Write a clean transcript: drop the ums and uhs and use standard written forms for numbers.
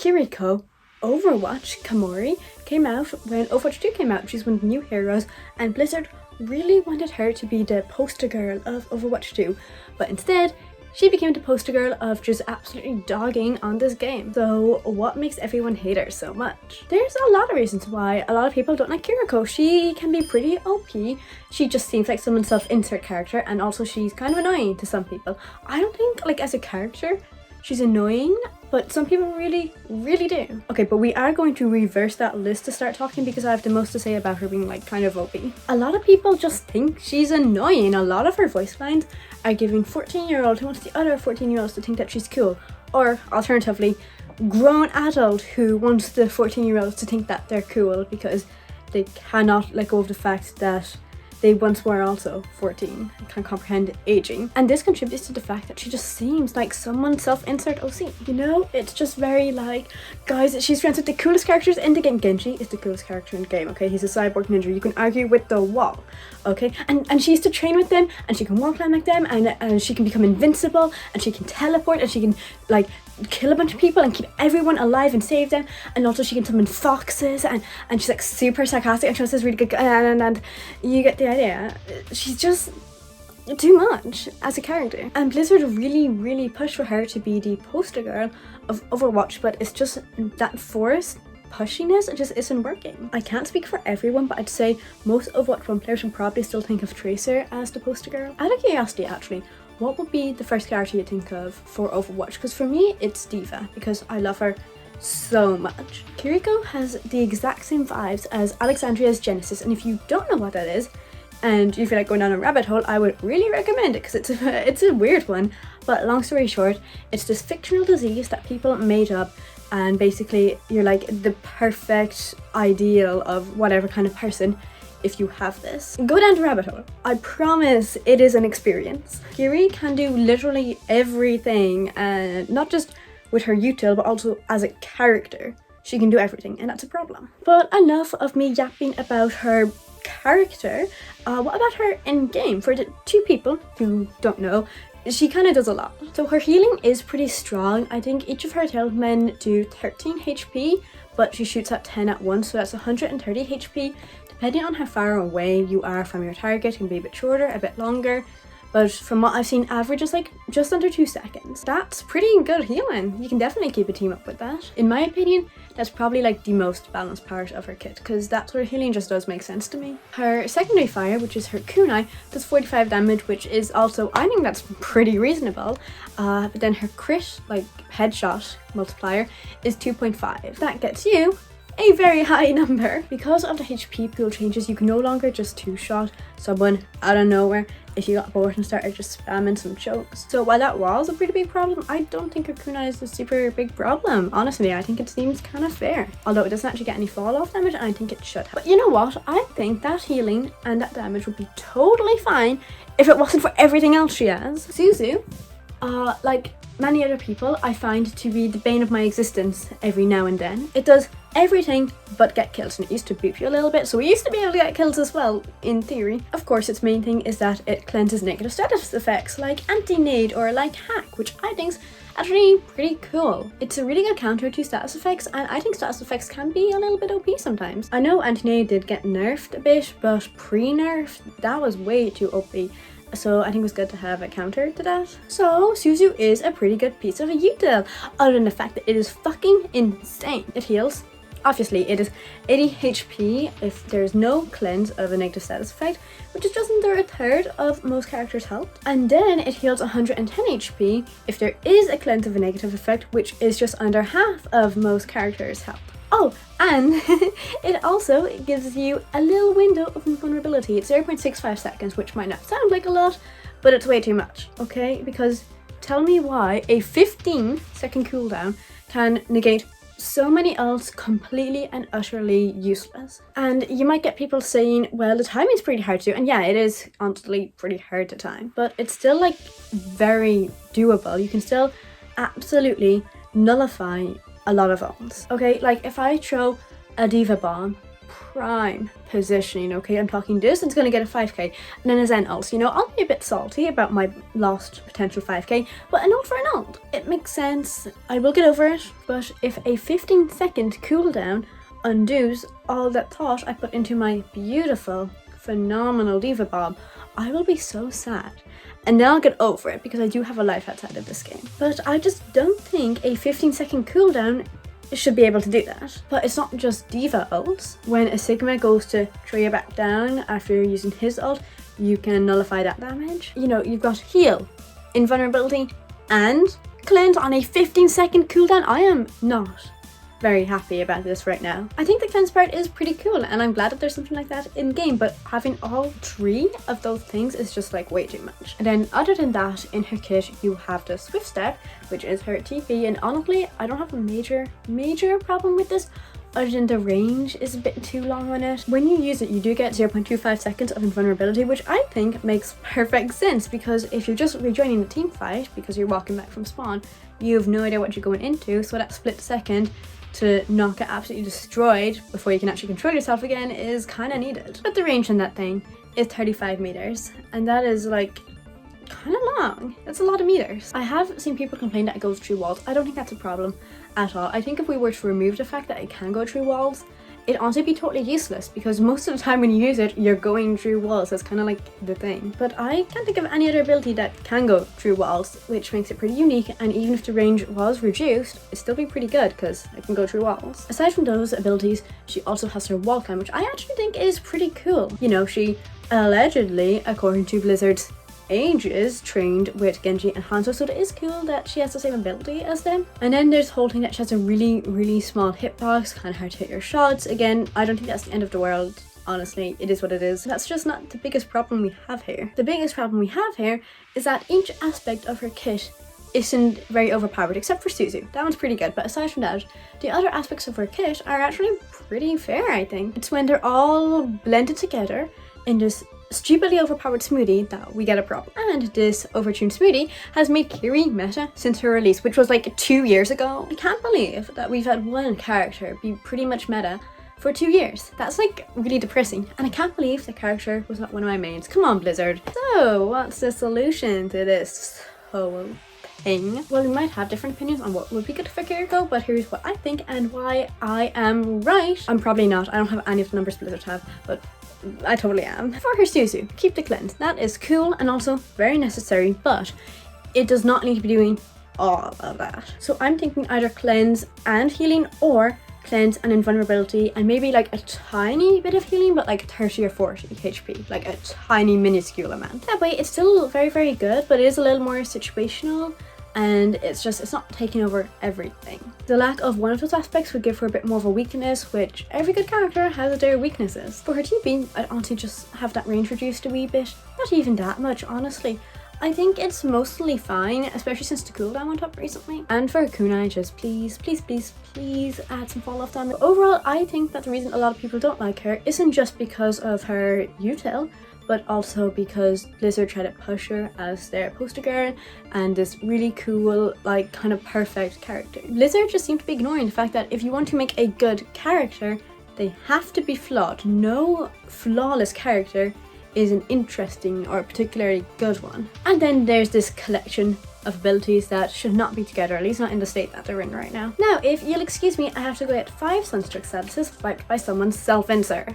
Kiriko, Overwatch, Kamori, came out when Overwatch 2 came out. She's one of the new heroes, and Blizzard really wanted her to be the poster girl of Overwatch 2, but instead, she became the poster girl of just absolutely dogging on this game. So what makes everyone hate her so much? There's a lot of reasons why a lot of people don't like Kiriko. She can be pretty OP. She just seems like someone's self-insert character, and also she's kind of annoying to some people. I don't think, like, as a character, she's annoying, but some people really do. Okay, but we are going to reverse that list to start talking because I have the most to say about her being like kind of OP. A lot of people just think she's annoying. A lot of her voice lines are giving 14-year-old who wants the other 14-year-olds to think that she's cool, or alternatively, grown adult who wants the 14-year-olds to think that they're cool because they cannot let go of the fact that they once were also 14 and can't comprehend aging. And this contributes to the fact that she just seems like someone self-insert OC. You know, it's just very like, guys, she's friends with the coolest characters in the game. Genji is the coolest character in the game, okay? He's a cyborg ninja. You can argue with the wall, okay? And she used to train with them, and she can wall climb like them, and she can become invincible, and she can teleport, and she can like kill a bunch of people and keep everyone alive and save them, and also she can summon foxes, and she's like super sarcastic, and she also has really good and you get the idea. She's just too much as a character, and Blizzard really pushed for her to be the poster girl of Overwatch, but it's just that forced pushiness, it just isn't working. I can't speak for everyone, but I'd say most Overwatch 1 players would probably still think of Tracer as the poster girl. Out of curiosity, actually, what would be the first character you think of for Overwatch? Because for me, it's D.Va, because I love her so much. Kiriko has the exact same vibes as Alexandria's Genesis, and if you don't know what that is, and you feel like going down a rabbit hole, I would really recommend it because it's a weird one. But long story short, it's this fictional disease that people made up, and basically you're like the perfect ideal of whatever kind of person if you have this. Go down the rabbit hole. I promise it is an experience. Kiri can do literally everything, and not just with her util, but also as a character. She can do everything, and that's a problem. But enough of me yapping about her character. What about her in game? For the two people who don't know, she kind of does a lot. So her healing is pretty strong. I think each of her talismen do 13 HP, but she shoots at 10 at once, so that's 130 HP. Depending on how far away you are from your target, it can be a bit shorter, a bit longer. But from what I've seen, average is like just under 2 seconds. That's pretty good healing. You can definitely keep a team up with that. In my opinion, that's probably like the most balanced part of her kit, because that sort of healing just does make sense to me. Her secondary fire, which is her kunai, does 45 damage, which is also, I think that's pretty reasonable. But then her crit, like headshot multiplier, is 2.5. That gets you a very high number. Because of the HP pool changes, you can no longer just two-shot someone out of nowhere if you got bored and started just spamming some chokes. So while that was a pretty big problem, I don't think her kunai is a super big problem. Honestly, I think it seems kind of fair. Although it doesn't actually get any fall off damage, and I think it should have. But you know what? I think that healing and that damage would be totally fine if it wasn't for everything else she has. Suzu, like many other people, I find to be the bane of my existence every now and then. It does everything but get kills, and it used to boop you a little bit, so we used to be able to get kills as well, in theory. Of course, its main thing is that it cleanses negative status effects like anti-nade or like hack, which I think's actually pretty cool. It's a really good counter to status effects, and I think status effects can be a little bit OP sometimes. I know anti-nade did get nerfed a bit, but pre-nerf, that was way too OP. So I think it was good to have a counter to that. So Suzu is a pretty good piece of a util, other than the fact that it is fucking insane. It heals. Obviously, it is 80 HP if there's no cleanse of a negative status effect, which is just under a third of most characters' health. And then it heals 110 HP if there is a cleanse of a negative effect, which is just under half of most characters' health. Oh, and it also gives you a little window of invulnerability. It's 0.65 seconds, which might not sound like a lot, but it's way too much, okay? Because tell me why a 15-second cooldown can negate so many ults completely and utterly useless. And you might get people saying, well, the timing's pretty hard to do, and yeah, it is honestly pretty hard to time, but it's still like very doable. You can still absolutely nullify a lot of ults. Okay, like if I throw a D.Va bomb prime positioning, okay? I'm talking distance, gonna get a 5k, and then a Zen ult. You know, I'll be a bit salty about my lost potential 5k, but an ult for an ult. It makes sense, I will get over it, but if a 15-second cooldown undoes all that thought I put into my beautiful, phenomenal Diva Bomb, I will be so sad. And then I'll get over it because I do have a life outside of this game. But I just don't think a 15-second cooldown should be able to do that. But it's not just Diva ults. When a Sigma goes to throw you back down after using his ult, you can nullify that damage. You know, you've got heal, invulnerability, and cleanse on a 15-second cooldown. I am not very happy about this right now. I think the cleanse part is pretty cool, and I'm glad that there's something like that in game, but having all 3 of those things is just like way too much. And then other than that, in her kit you have the Swift Step, which is her TP, and honestly I don't have a major problem with this, other than the range is a bit too long on it. When you use it, you do get 0.25 seconds of invulnerability, which I think makes perfect sense, because if you're just rejoining the team fight because you're walking back from spawn, you have no idea what you're going into, so that split second to not get absolutely destroyed before you can actually control yourself again is kind of needed. But the range on that thing is 35 meters, and that is like kind of long. That's a lot of meters. I have seen people complain that it goes through walls. I don't think that's a problem at all. I think if we were to remove the fact that it can go through walls, it'd honestly be totally useless, because most of the time when you use it, you're going through walls. That's kind of like the thing. But I can't think of any other ability that can go through walls, which makes it pretty unique, and even if the range was reduced, it'd still be pretty good because it can go through walls. Aside from those abilities, she also has her wall climb, which I actually think is pretty cool. You know, she allegedly, according to Blizzard's ages, trained with Genji and Hanzo, so it is cool that she has the same ability as them. And then there's the whole thing that she has a really small hitbox, kind of hard to hit your shots. Again, I don't think that's the end of the world. Honestly, it is what it is. That's just not the biggest problem we have here. The biggest problem we have here is that each aspect of her kit isn't very overpowered, except for Suzu. That one's pretty good, but aside from that, the other aspects of her kit are actually pretty fair, I think. It's when they're all blended together in this stupidly overpowered smoothie that we get a problem. And this overtuned smoothie has made Kiri meta since her release, which was like 2 years ago. I can't believe that we've had one character be pretty much meta for 2 years. That's like really depressing, and I can't believe the character was not one of my mains. Come on, Blizzard. So what's the solution to this whole thing? Well, we might have different opinions on what would be good for Kiriko, but here's what I think and why I am right. I'm probably not. I don't have any of the numbers Blizzard have, but I totally am. For her Suzu, keep the cleanse. That is cool and also very necessary, but it does not need to be doing all of that. So I'm thinking either cleanse and healing, or cleanse and invulnerability, and maybe like a tiny bit of healing, but like 30 or 40 HP, like a tiny minuscule amount. That way it's still very good, but it is a little more situational, and it's not taking over everything. The lack of one of those aspects would give her a bit more of a weakness, which every good character has their weaknesses. For her TP, I'd honestly just have that range reduced a wee bit. Not even that much, honestly. I think it's mostly fine, especially since the cooldown went up recently. And for her kunai, just please add some fall off damage. Overall, I think that the reason a lot of people don't like her isn't just because of her util, but also because Blizzard tried to push her as their poster girl and this really cool, like, kind of perfect character. Blizzard just seemed to be ignoring the fact that if you want to make a good character, they have to be flawed. No flawless character is an interesting or particularly good one. And then there's this collection of abilities that should not be together, at least not in the state that they're in right now. Now, if you'll excuse me, I have to go get 5 Sunstruck statuses wiped by someone's self-insert.